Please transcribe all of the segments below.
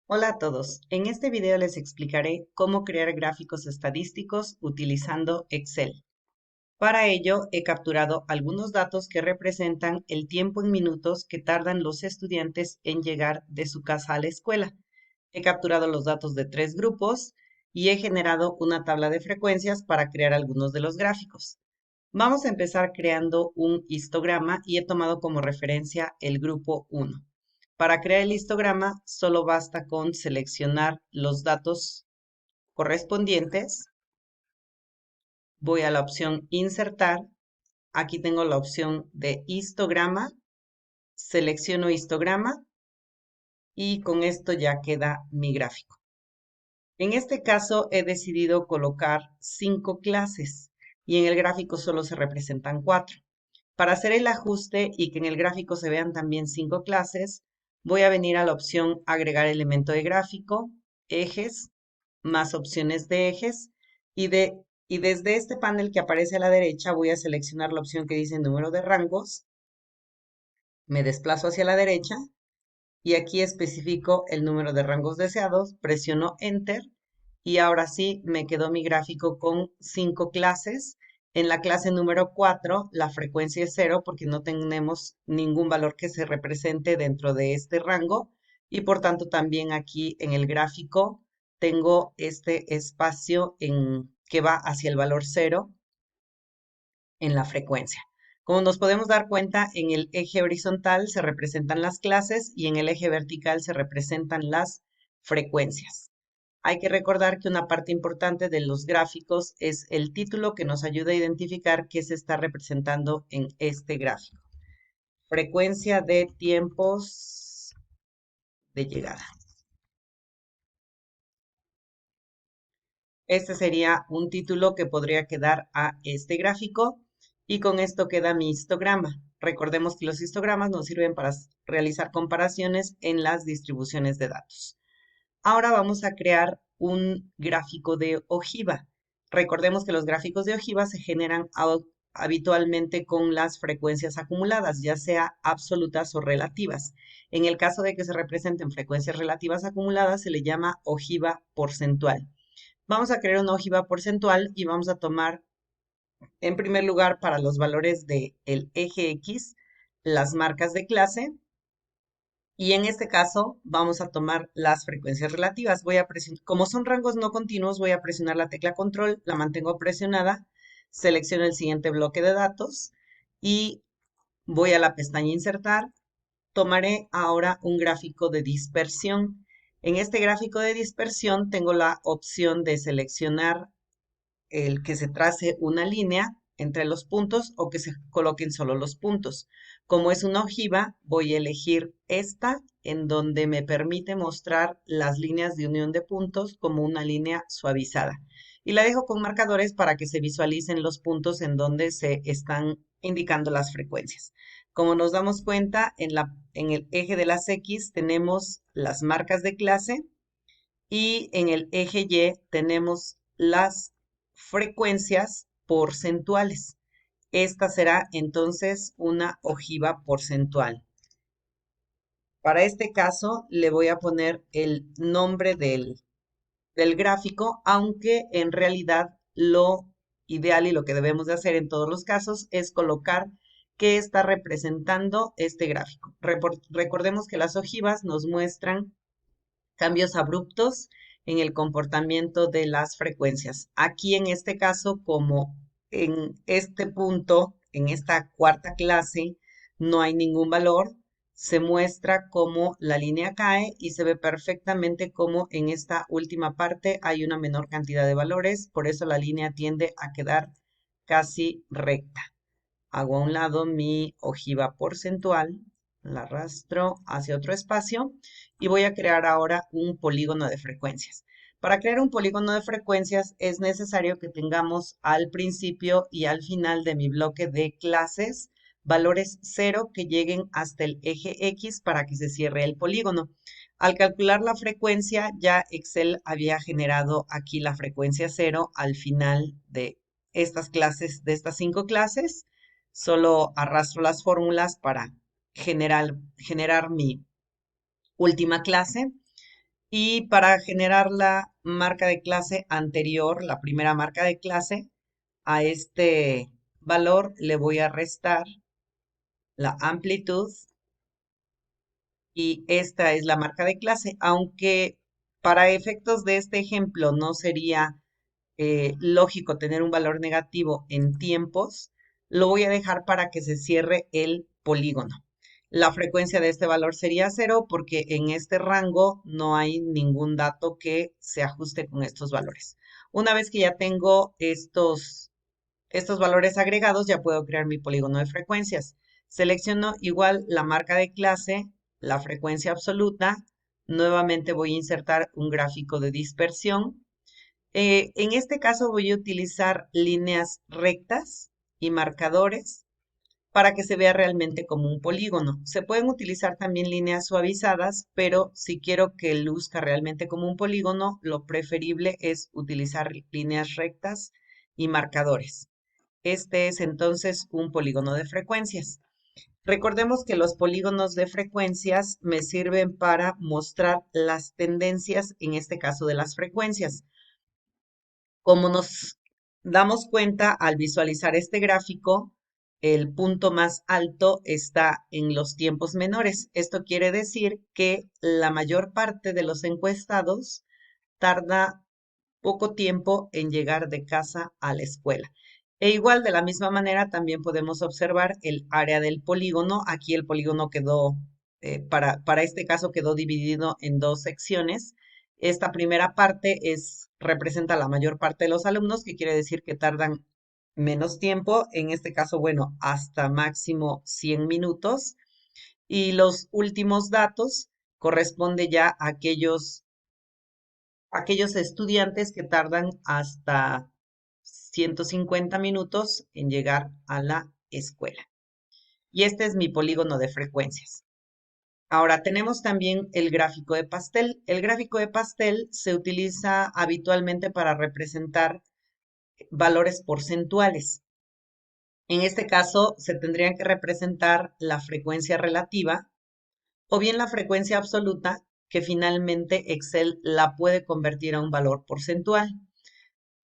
Hola a todos. En este video les explicaré cómo crear gráficos estadísticos utilizando Excel. Para ello, he capturado algunos datos que representan el tiempo en minutos que tardan los estudiantes en llegar de su casa a la escuela. He capturado los datos de 3 grupos y he generado una tabla de frecuencias para crear algunos de los gráficos. Vamos a empezar creando un histograma y he tomado como referencia el grupo 1. Para crear el histograma, solo basta con seleccionar los datos correspondientes. Voy a la opción Insertar. Aquí tengo la opción de histograma. Selecciono histograma y con esto ya queda mi gráfico. En este caso he decidido colocar 5 clases y en el gráfico solo se representan 4. Para hacer el ajuste y que en el gráfico se vean también 5 clases, voy a venir a la opción Agregar elemento de gráfico, Ejes, más opciones de ejes, y desde este panel que aparece a la derecha voy a seleccionar la opción que dice número de rangos, me desplazo hacia la derecha y aquí especifico el número de rangos deseados, presiono Enter y ahora sí me quedó mi gráfico con 5 clases. En la clase número 4 la frecuencia es 0 porque no tenemos ningún valor que se represente dentro de este rango y por tanto también aquí en el gráfico tengo este espacio que va hacia el valor 0 en la frecuencia. Como nos podemos dar cuenta, en el eje horizontal se representan las clases y en el eje vertical se representan las frecuencias. Hay que recordar que una parte importante de los gráficos es el título que nos ayuda a identificar qué se está representando en este gráfico. Frecuencia de tiempos de llegada. Este sería un título que podría quedar a este gráfico y con esto queda mi histograma. Recordemos que los histogramas nos sirven para realizar comparaciones en las distribuciones de datos. Ahora vamos a crear un gráfico de ojiva. Recordemos que los gráficos de ojiva se generan habitualmente con las frecuencias acumuladas, ya sea absolutas o relativas. En el caso de que se representen frecuencias relativas acumuladas, se le llama ojiva porcentual. Vamos a crear una ojiva porcentual y vamos a tomar, en primer lugar, para los valores del eje X, las marcas de clase. Y en este caso, vamos a tomar las frecuencias relativas. Voy a presionar, como son rangos no continuos, voy a presionar la tecla control, la mantengo presionada, selecciono el siguiente bloque de datos y voy a la pestaña Insertar. Tomaré ahora un gráfico de dispersión. En este gráfico de dispersión tengo la opción de seleccionar el que se trace una línea entre los puntos o que se coloquen solo los puntos. Como es una ojiva, voy a elegir esta en donde me permite mostrar las líneas de unión de puntos como una línea suavizada. Y la dejo con marcadores para que se visualicen los puntos en donde se están indicando las frecuencias. Como nos damos cuenta, en el eje de las X tenemos las marcas de clase y en el eje Y tenemos las frecuencias porcentuales. Esta será entonces una ojiva porcentual. Para este caso le voy a poner el nombre del gráfico, aunque en realidad lo ideal y lo que debemos de hacer en todos los casos es colocar qué está representando este gráfico. Recordemos que las ojivas nos muestran cambios abruptos en el comportamiento de las frecuencias. Aquí en este caso, como en este punto, en esta cuarta clase, no hay ningún valor, se muestra cómo la línea cae y se ve perfectamente cómo en esta última parte hay una menor cantidad de valores, por eso la línea tiende a quedar casi recta. Hago a un lado mi ojiva porcentual, la arrastro hacia otro espacio y voy a crear ahora un polígono de frecuencias. Para crear un polígono de frecuencias es necesario que tengamos al principio y al final de mi bloque de clases valores 0 que lleguen hasta el eje X para que se cierre el polígono. Al calcular la frecuencia, ya Excel había generado aquí la frecuencia 0 al final de estas clases, de estas 5 clases. Solo arrastro las fórmulas para generar mi última clase Y para generar la marca de clase anterior, la primera marca de clase, a este valor le voy a restar la amplitud y esta es la marca de clase, aunque para efectos de este ejemplo no sería lógico tener un valor negativo en tiempos, lo voy a dejar para que se cierre el polígono. La frecuencia de este valor sería 0 porque en este rango no hay ningún dato que se ajuste con estos valores. Una vez que ya tengo estos valores agregados, ya puedo crear mi polígono de frecuencias. Selecciono igual la marca de clase, la frecuencia absoluta. Nuevamente voy a insertar un gráfico de dispersión. En este caso voy a utilizar líneas rectas y marcadores para que se vea realmente como un polígono. Se pueden utilizar también líneas suavizadas, pero si quiero que luzca realmente como un polígono, lo preferible es utilizar líneas rectas y marcadores. Este es entonces un polígono de frecuencias. Recordemos que los polígonos de frecuencias me sirven para mostrar las tendencias, en este caso de las frecuencias. Como nos damos cuenta al visualizar este gráfico, el punto más alto está en los tiempos menores. Esto quiere decir que la mayor parte de los encuestados tarda poco tiempo en llegar de casa a la escuela. E igual, de la misma manera, también podemos observar el área del polígono. Aquí el polígono quedó, para este caso, quedó dividido en dos secciones. Esta primera parte representa la mayor parte de los alumnos, que quiere decir que tardan menos tiempo. En este caso, bueno, hasta máximo 100 minutos. Y los últimos datos corresponde ya a aquellos estudiantes que tardan hasta 150 minutos en llegar a la escuela. Y este es mi polígono de frecuencias. Ahora tenemos también el gráfico de pastel. El gráfico de pastel se utiliza habitualmente para representar valores porcentuales. En este caso se tendrían que representar la frecuencia relativa o bien la frecuencia absoluta, que finalmente Excel la puede convertir a un valor porcentual.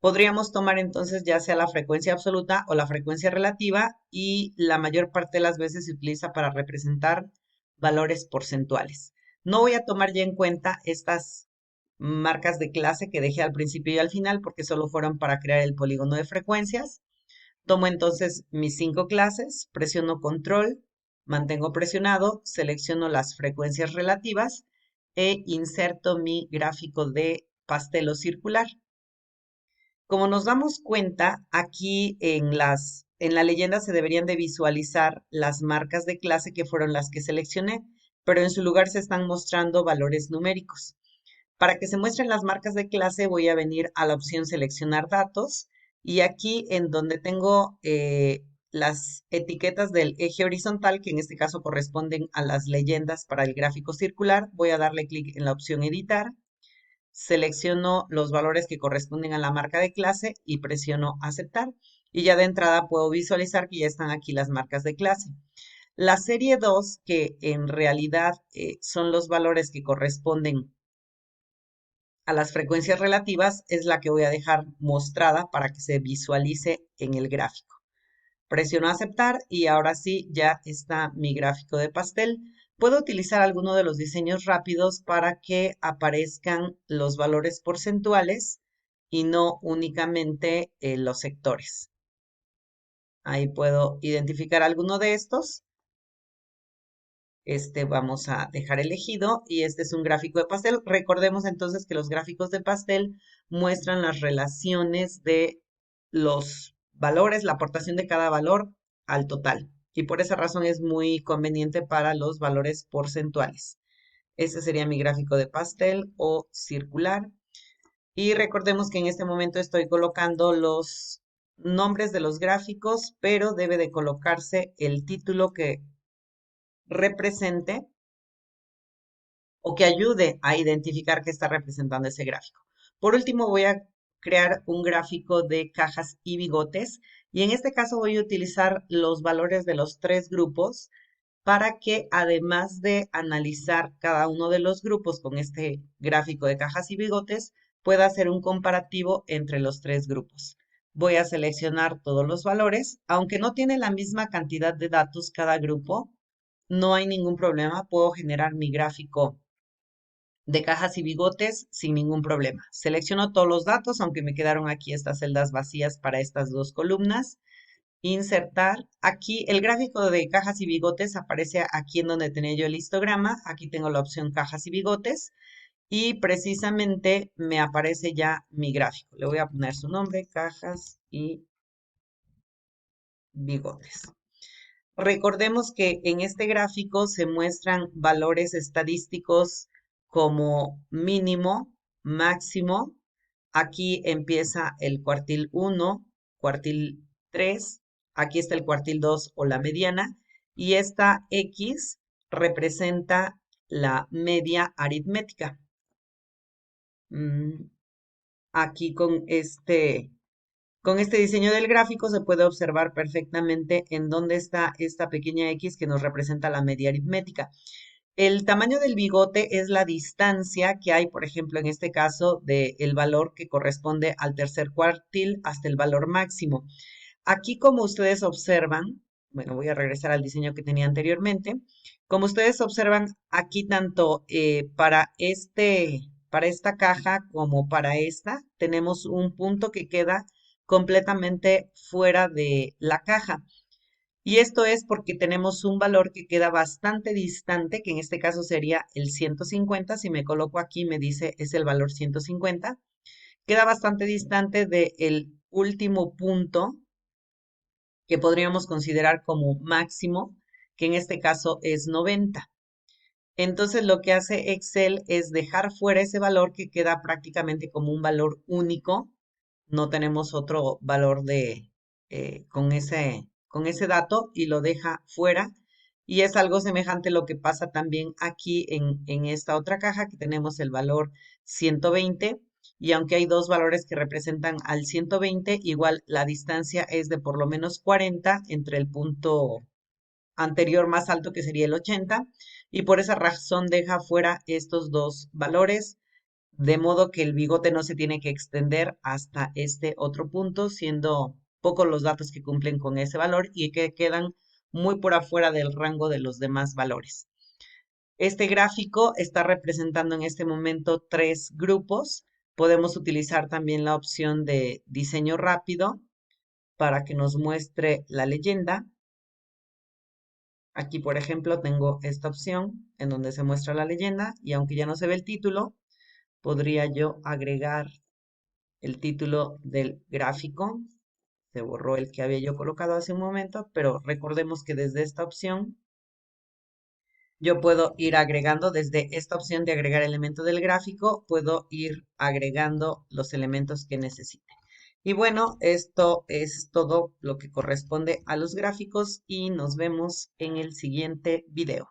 Podríamos tomar entonces ya sea la frecuencia absoluta o la frecuencia relativa y la mayor parte de las veces se utiliza para representar valores porcentuales. No voy a tomar ya en cuenta estas marcas de clase que dejé al principio y al final porque solo fueron para crear el polígono de frecuencias. Tomo entonces mis 5 clases, presiono control, mantengo presionado, selecciono las frecuencias relativas e inserto mi gráfico de pastel o circular. Como nos damos cuenta, aquí en la leyenda se deberían de visualizar las marcas de clase que fueron las que seleccioné, pero en su lugar se están mostrando valores numéricos. Para que se muestren las marcas de clase voy a venir a la opción seleccionar datos y aquí en donde tengo las etiquetas del eje horizontal, que en este caso corresponden a las leyendas para el gráfico circular, voy a darle clic en la opción editar. Selecciono los valores que corresponden a la marca de clase y presiono aceptar. Y ya de entrada puedo visualizar que ya están aquí las marcas de clase. La serie 2, que en realidad son los valores que corresponden a las frecuencias relativas, es la que voy a dejar mostrada para que se visualice en el gráfico. Presiono aceptar y ahora sí ya está mi gráfico de pastel. Puedo utilizar alguno de los diseños rápidos para que aparezcan los valores porcentuales y no únicamente los sectores. Ahí puedo identificar alguno de estos. Este vamos a dejar elegido y este es un gráfico de pastel. Recordemos entonces que los gráficos de pastel muestran las relaciones de los valores, la aportación de cada valor al total. Y por esa razón es muy conveniente para los valores porcentuales. Este sería mi gráfico de pastel o circular. Y recordemos que en este momento estoy colocando los nombres de los gráficos, pero debe de colocarse el título que represente o que ayude a identificar qué está representando ese gráfico. Por último, voy a crear un gráfico de cajas y bigotes y en este caso voy a utilizar los valores de los tres grupos para que además de analizar cada uno de los grupos con este gráfico de cajas y bigotes, pueda hacer un comparativo entre los tres grupos. Voy a seleccionar todos los valores, aunque no tiene la misma cantidad de datos cada grupo, no hay ningún problema, puedo generar mi gráfico de cajas y bigotes sin ningún problema. Selecciono todos los datos, aunque me quedaron aquí estas celdas vacías para estas dos columnas. Insertar. Aquí el gráfico de cajas y bigotes aparece aquí en donde tenía yo el histograma. Aquí tengo la opción cajas y bigotes y precisamente me aparece ya mi gráfico. Le voy a poner su nombre, cajas y bigotes. Recordemos que en este gráfico se muestran valores estadísticos como mínimo, máximo. Aquí empieza el cuartil 1, cuartil 3, aquí está el cuartil 2 o la mediana, y esta X representa la media aritmética. Aquí con este diseño del gráfico se puede observar perfectamente en dónde está esta pequeña X que nos representa la media aritmética. El tamaño del bigote es la distancia que hay, por ejemplo, en este caso, del valor que corresponde al tercer cuartil hasta el valor máximo. Aquí, como ustedes observan, bueno, voy a regresar al diseño que tenía anteriormente. Como ustedes observan, aquí tanto para esta caja como para esta, tenemos un punto que queda completamente fuera de la caja. Y esto es porque tenemos un valor que queda bastante distante, que en este caso sería el 150. Si me coloco aquí, me dice es el valor 150. Queda bastante distante del último punto que podríamos considerar como máximo, que en este caso es 90. Entonces lo que hace Excel es dejar fuera ese valor que queda prácticamente como un valor único. No tenemos otro valor con ese dato y lo deja fuera. Y es algo semejante a lo que pasa también aquí en esta otra caja que tenemos el valor 120. Y aunque hay dos valores que representan al 120, igual la distancia es de por lo menos 40 entre el punto anterior más alto que sería el 80 y por esa razón deja fuera estos dos valores, de modo que el bigote no se tiene que extender hasta este otro punto, siendo pocos los datos que cumplen con ese valor y que quedan muy por afuera del rango de los demás valores. Este gráfico está representando en este momento tres grupos. Podemos utilizar también la opción de diseño rápido para que nos muestre la leyenda. Aquí, por ejemplo, tengo esta opción en donde se muestra la leyenda y aunque ya no se ve el título, podría yo agregar el título del gráfico. Se borró el que había yo colocado hace un momento, pero recordemos que desde esta opción yo puedo ir agregando, desde esta opción de agregar elemento del gráfico, puedo ir agregando los elementos que necesite. Y bueno, esto es todo lo que corresponde a los gráficos y nos vemos en el siguiente video.